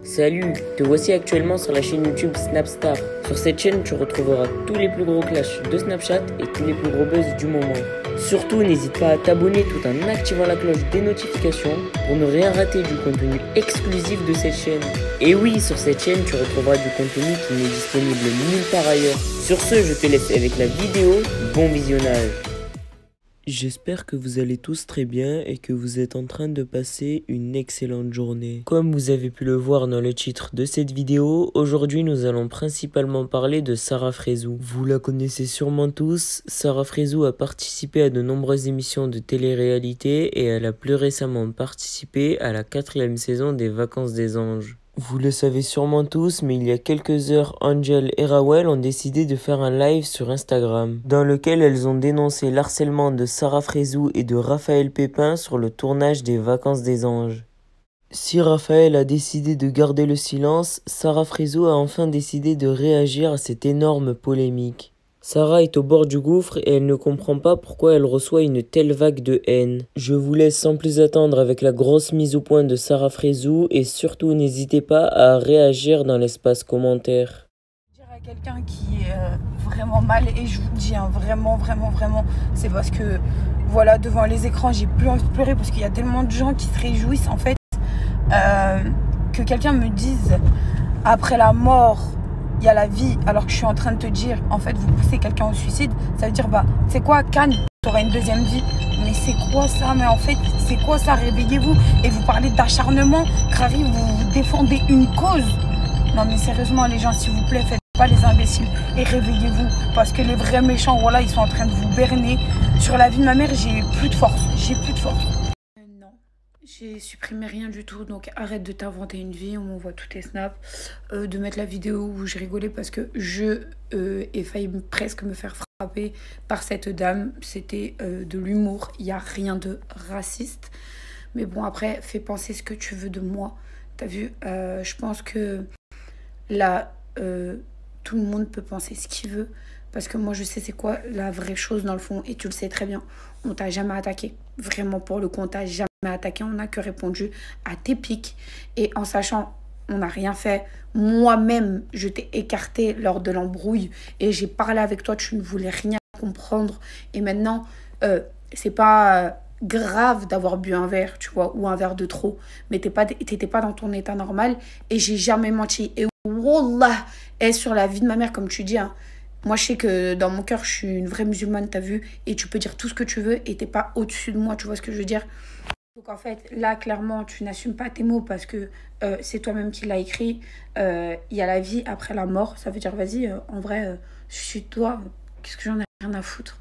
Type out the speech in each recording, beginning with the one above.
Salut, te voici actuellement sur la chaîne YouTube Snapstar. Sur cette chaîne, tu retrouveras tous les plus gros clashs de Snapchat et tous les plus gros buzz du moment. Surtout, n'hésite pas à t'abonner tout en activant la cloche des notifications pour ne rien rater du contenu exclusif de cette chaîne. Et oui, sur cette chaîne, tu retrouveras du contenu qui n'est disponible nulle part ailleurs. Sur ce, je te laisse avec la vidéo. Bon visionnage. J'espère que vous allez tous très bien et que vous êtes en train de passer une excellente journée. Comme vous avez pu le voir dans le titre de cette vidéo, aujourd'hui nous allons principalement parler de Sarah Frézou. Vous la connaissez sûrement tous, Sarah Frézou a participé à de nombreuses émissions de télé-réalité et elle a plus récemment participé à la 4e saison des Vacances des Anges. Vous le savez sûrement tous, mais il y a quelques heures, Angel et Rawel ont décidé de faire un live sur Instagram, dans lequel elles ont dénoncé l'harcèlement de Sarah Frézou et de Raphaël Pépin sur le tournage des Vacances des Anges. Si Raphaël a décidé de garder le silence, Sarah Frézou a enfin décidé de réagir à cette énorme polémique. Sarah est au bord du gouffre et elle ne comprend pas pourquoi elle reçoit une telle vague de haine. Je vous laisse sans plus attendre avec la grosse mise au point de Sarah Frézou et surtout n'hésitez pas à réagir dans l'espace commentaire. Dire à quelqu'un qui est vraiment mal, et je vous le dis vraiment, c'est parce que voilà, devant les écrans j'ai plus envie de pleurer parce qu'il y a tellement de gens qui se réjouissent en fait que quelqu'un me dise après la mort il y a la vie, alors que je suis en train de te dire, en fait, vous poussez quelqu'un au suicide, ça veut dire, bah, c'est quoi, Cannes, tu auras une deuxième vie. Mais c'est quoi ça? Mais en fait, c'est quoi ça? Réveillez-vous. Et vous parlez d'acharnement, Crary, vous défendez une cause. Non, mais sérieusement, les gens, s'il vous plaît, faites pas les imbéciles et réveillez-vous. Parce que les vrais méchants, voilà, ils sont en train de vous berner. Sur la vie de ma mère, j'ai plus de force. Non. J'ai supprimé rien du tout, donc arrête de t'inventer une vie, on m'envoie tous tes snaps, de mettre la vidéo où je rigolais parce que je ai failli presque me faire frapper par cette dame. C'était de l'humour, il n'y a rien de raciste. Mais bon, après, fais penser ce que tu veux de moi. T'as vu, je pense que là, tout le monde peut penser ce qu'il veut. Parce que moi, je sais c'est quoi la vraie chose dans le fond. Et tu le sais très bien. On t'a jamais attaqué. Vraiment, pour le coup, on t'a jamais attaqué. On n'a que répondu à tes pics. Et en sachant, on n'a rien fait. Moi-même, je t'ai écarté lors de l'embrouille. Et j'ai parlé avec toi. Tu ne voulais rien comprendre. Et maintenant, c'est pas grave d'avoir bu un verre, tu vois, ou un verre de trop. Mais t'étais pas dans ton état normal. Et j'ai jamais menti. Et wallah, et sur la vie de ma mère, comme tu dis, hein. Moi, je sais que dans mon cœur, je suis une vraie musulmane, t'as vu? Et tu peux dire tout ce que tu veux et t'es pas au-dessus de moi, tu vois ce que je veux dire? Donc, en fait, là, clairement, tu n'assumes pas tes mots parce que c'est toi-même qui l'as écrit. Il y a la vie après la mort. Ça veut dire, vas-y, en vrai, je suis toi. Qu'est-ce que j'en ai rien à foutre?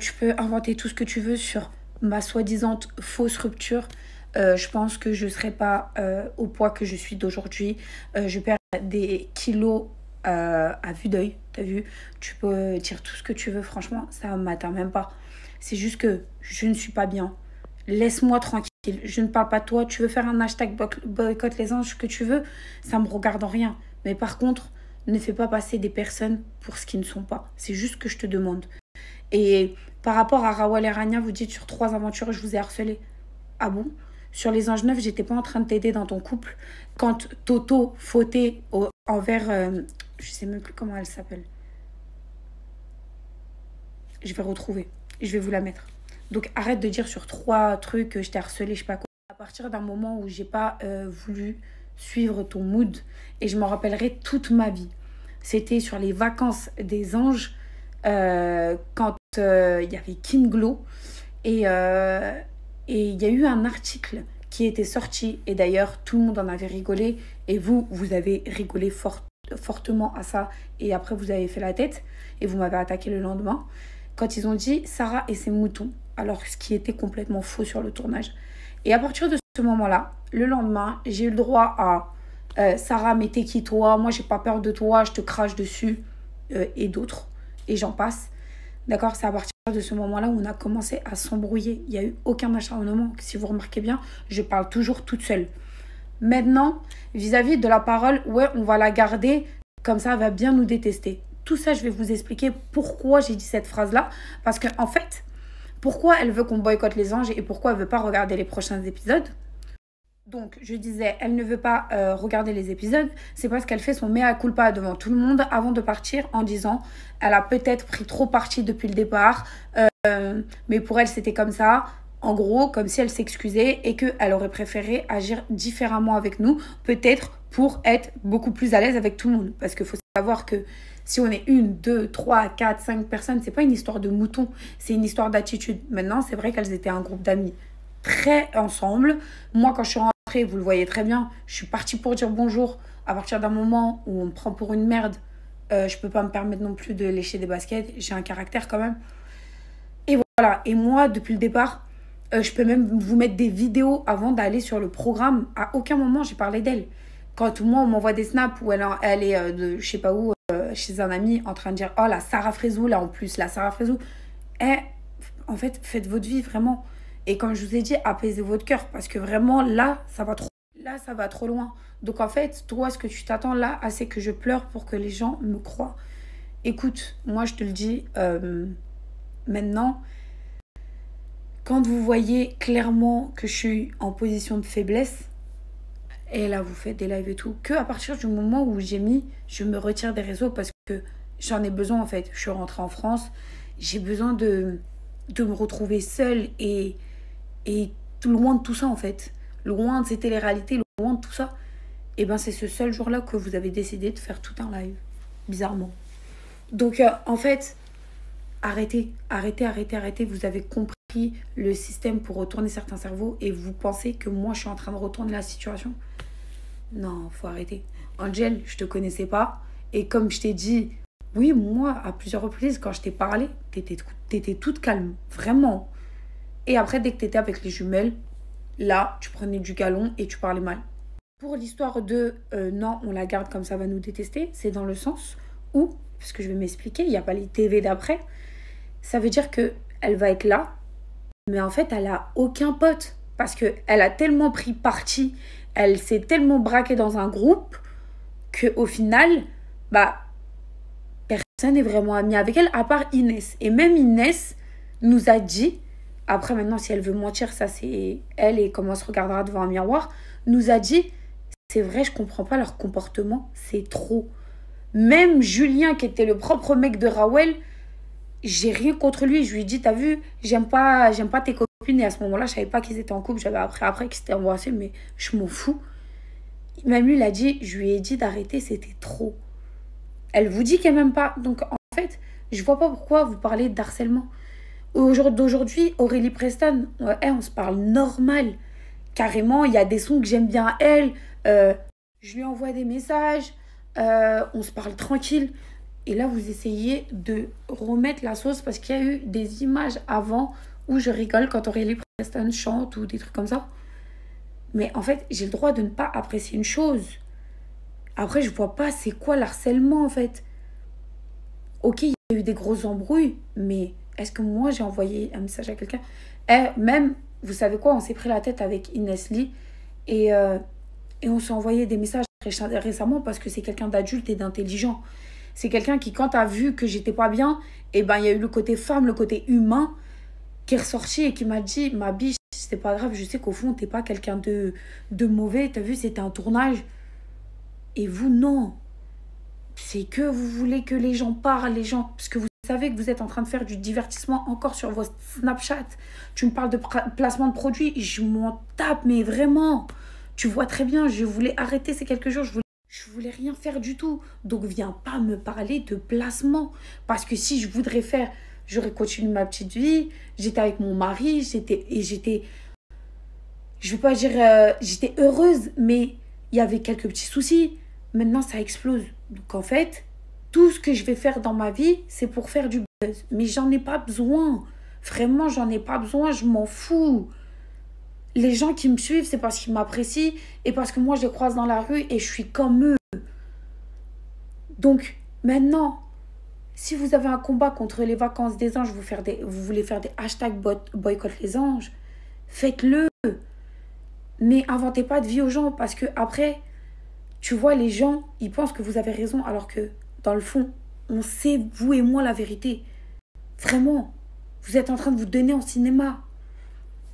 Tu peux inventer tout ce que tu veux sur ma soi-disant fausse rupture. Je pense que je ne serai pas au poids que je suis d'aujourd'hui. Je perds des kilos à vue d'œil, t'as vu, tu peux dire tout ce que tu veux, franchement, ça m'atteint même pas. C'est juste que je ne suis pas bien. Laisse-moi tranquille, je ne parle pas de toi. Tu veux faire un hashtag boycott les anges que tu veux, ça me regarde en rien. Mais par contre, ne fais pas passer des personnes pour ce qu'ils ne sont pas. C'est juste ce que je te demande. Et par rapport à Rawel et Rania, vous dites sur 3 aventures, je vous ai harcelé. Ah bon? Sur les anges neufs, j'étais pas en train de t'aider dans ton couple. Quand Toto fautait envers... je sais même plus comment elle s'appelle. Je vais retrouver. Je vais vous la mettre. Donc, arrête de dire sur 3 trucs je t'ai harcelé, je sais pas quoi. À partir d'un moment où j'ai pas voulu suivre ton mood, et je m'en rappellerai toute ma vie. C'était sur les Vacances des Anges, quand il y avait Kim Glow. Et il y a eu un article qui était sorti. Et d'ailleurs, tout le monde en avait rigolé. Et vous avez rigolé fortement à ça. Et après, vous avez fait la tête. Et vous m'avez attaqué le lendemain. Quand ils ont dit Sarah et ses moutons. Alors, ce qui était complètement faux sur le tournage. Et à partir de ce moment-là, le lendemain, j'ai eu le droit à Sarah, mais t'es qui toi? Moi, j'ai pas peur de toi. Je te crache dessus. Et d'autres. Et j'en passe. D'accord, c'est à partir de ce moment-là où on a commencé à s'embrouiller. Il n'y a eu aucun acharnement. Si vous remarquez bien, je parle toujours toute seule. Maintenant, vis-à-vis de la parole, ouais, on va la garder. Comme ça, elle va bien nous détester. Tout ça, je vais vous expliquer pourquoi j'ai dit cette phrase-là. Parce qu'en fait, pourquoi elle veut qu'on boycotte les anges et pourquoi elle ne veut pas regarder les prochains épisodes? Donc, je disais, elle ne veut pas regarder les épisodes. C'est parce qu'elle fait son mea culpa devant tout le monde avant de partir en disant, elle a peut-être pris trop parti depuis le départ, mais pour elle, c'était comme ça. En gros, comme si elle s'excusait et qu'elle aurait préféré agir différemment avec nous, peut-être pour être beaucoup plus à l'aise avec tout le monde. Parce qu'il faut savoir que si on est 1, 2, 3, 4, 5 personnes, c'est pas une histoire de mouton, c'est une histoire d'attitude. Maintenant, c'est vrai qu'elles étaient un groupe d'amis très ensemble. Moi, quand je suis rentrée, vous le voyez très bien, je suis partie pour dire bonjour. À partir d'un moment où on me prend pour une merde, je peux pas me permettre non plus de lécher des baskets. J'ai un caractère quand même. Et voilà. Et moi, depuis le départ, je peux même vous mettre des vidéos avant d'aller sur le programme. À aucun moment, j'ai parlé d'elle. Quand moi, on m'envoie des snaps où elle est de je sais pas où, chez un ami, en train de dire « Oh, la Sarah Frézou, là, en plus, la Sarah Frézou. » En fait, faites votre vie, vraiment. Et comme je vous ai dit, apaisez votre cœur. Parce que vraiment, là, ça va trop. Là, ça va trop loin. Donc, en fait, toi, ce que tu t'attends là, c'est que je pleure pour que les gens me croient. Écoute, moi, je te le dis, maintenant, quand vous voyez clairement que je suis en position de faiblesse, et là, vous faites des lives et tout, que à partir du moment où j'ai mis, je me retire des réseaux parce que j'en ai besoin, en fait. Je suis rentrée en France, j'ai besoin de me retrouver seule et loin de tout ça, en fait. Loin de ces téléréalités, loin de tout ça. Et ben, c'est ce seul jour-là que vous avez décidé de faire tout un live. Bizarrement. Donc, en fait, arrêtez. Vous avez compris le système pour retourner certains cerveaux et vous pensez que moi, je suis en train de retourner la situation. Non, faut arrêter. Angel, je te connaissais pas. Et comme je t'ai dit, oui, moi, à plusieurs reprises, quand je t'ai parlé, t'étais toute calme. Vraiment. Et après, dès que t'étais avec les jumelles, là, tu prenais du galon et tu parlais mal. Pour l'histoire de non, on la garde comme ça va nous détester, c'est dans le sens où, parce que je vais m'expliquer, il n'y a pas les TV d'après, ça veut dire qu'elle va être là, mais en fait, elle a aucun pote. Parce qu'elle a tellement pris parti, elle s'est tellement braquée dans un groupe, qu'au final, bah, personne n'est vraiment ami avec elle, à part Inès. Et même Inès nous a dit, après maintenant, si elle veut mentir, ça c'est elle et comment elle se regardera devant un miroir, nous a dit, c'est vrai, je comprends pas leur comportement, c'est trop. Même Julien, qui était le propre mec de Rawel, j'ai rien contre lui. Je lui ai dit, t'as vu, j'aime pas tes copines. Et à ce moment-là, je savais pas qu'ils étaient en couple. J'avais après qu'ils s'étaient embrassés, mais je m'en fous. Même lui, il a dit, je lui ai dit d'arrêter, c'était trop. Elle vous dit qu'elle m'aime pas. Donc, en fait, je vois pas pourquoi vous parlez d'harcèlement. D'aujourd'hui, Aurélie Preston, on se parle normal. Carrément, il y a des sons que j'aime bien à elle. Je lui envoie des messages. On se parle tranquille. Et là, vous essayez de remettre la sauce parce qu'il y a eu des images avant où je rigole quand Aurélie Preston chante ou des trucs comme ça. Mais en fait, j'ai le droit de ne pas apprécier une chose. Après, je vois pas c'est quoi l'harcèlement en fait. Ok, il y a eu des grosses embrouilles, mais est-ce que moi j'ai envoyé un message à quelqu'un? Même, vous savez quoi, on s'est pris la tête avec Inès Lee et on s'est envoyé des messages récemment parce que c'est quelqu'un d'adulte et d'intelligent. C'est quelqu'un qui, quand a vu que j'étais pas bien, et ben il y a eu le côté femme, le côté humain qui est ressorti et qui m'a dit, ma biche, c'est pas grave, je sais qu'au fond, t'es pas quelqu'un de mauvais, t'as vu, c'était un tournage. Et vous, non. C'est que vous voulez que les gens parlent, parce que vous savez que vous êtes en train de faire du divertissement encore sur vos Snapchat. Tu me parles de placement de produits, je m'en tape, mais vraiment. Tu vois très bien, je voulais arrêter ces quelques jours, je voulais rien faire du tout. Donc, viens pas me parler de placement. Parce que si je voudrais faire, j'aurais continué ma petite vie. J'étais avec mon mari. J'étais, je veux pas dire, j'étais heureuse. Mais il y avait quelques petits soucis. Maintenant, ça explose. Donc, en fait, tout ce que je vais faire dans ma vie, c'est pour faire du buzz. Mais j'en ai pas besoin. Vraiment, j'en ai pas besoin. Je m'en fous. Les gens qui me suivent, c'est parce qu'ils m'apprécient et parce que moi, je les croise dans la rue et je suis comme eux. Donc, maintenant, si vous avez un combat contre les vacances des anges, vous voulez faire des hashtags boycott les anges, faites-le. Mais inventez pas de vie aux gens parce que après, tu vois, les gens, ils pensent que vous avez raison alors que, dans le fond, on sait, vous et moi, la vérité. Vraiment, vous êtes en train de vous donner en cinéma.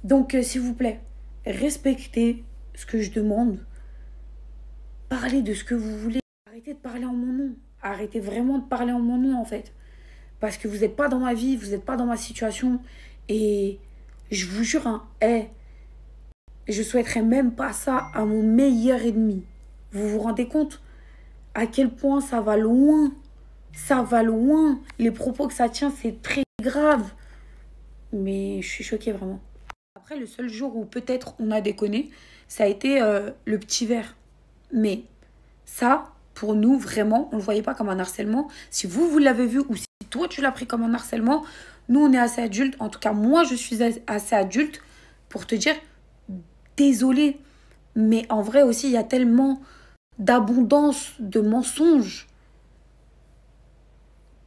Donc, s'il vous plaît, respectez ce que je demande. Parlez de ce que vous voulez. Arrêtez de parler en mon nom. Arrêtez vraiment de parler en mon nom, en fait. Parce que vous n'êtes pas dans ma vie, vous n'êtes pas dans ma situation. Et je vous jure, hein, je souhaiterais même pas ça à mon meilleur ennemi. Vous vous rendez compte à quel point ça va loin? Ça va loin. Les propos que ça tient, c'est très grave. Mais je suis choquée, vraiment. Après, le seul jour où peut-être on a déconné, ça a été le petit verre. Mais ça, pour nous, vraiment, on ne le voyait pas comme un harcèlement. Si vous l'avez vu ou si toi, tu l'as pris comme un harcèlement, nous, on est assez adultes. En tout cas, moi, je suis assez adulte pour te dire, désolé. Mais en vrai aussi, il y a tellement d'abondance de mensonges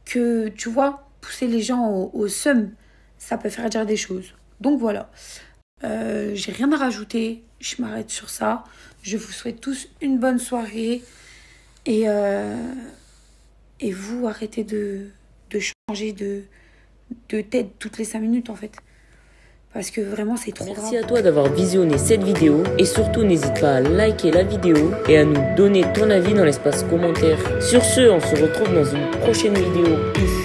que, tu vois, pousser les gens au seum, ça peut faire dire des choses. Donc voilà. J'ai rien à rajouter. Je m'arrête sur ça. Je vous souhaite tous une bonne soirée. Et vous, arrêtez de changer de tête toutes les 5 minutes, en fait. Parce que vraiment, c'est trop grave. Merci à toi d'avoir visionné cette vidéo. Et surtout, n'hésite pas à liker la vidéo et à nous donner ton avis dans l'espace commentaire. Sur ce, on se retrouve dans une prochaine vidéo. Peace.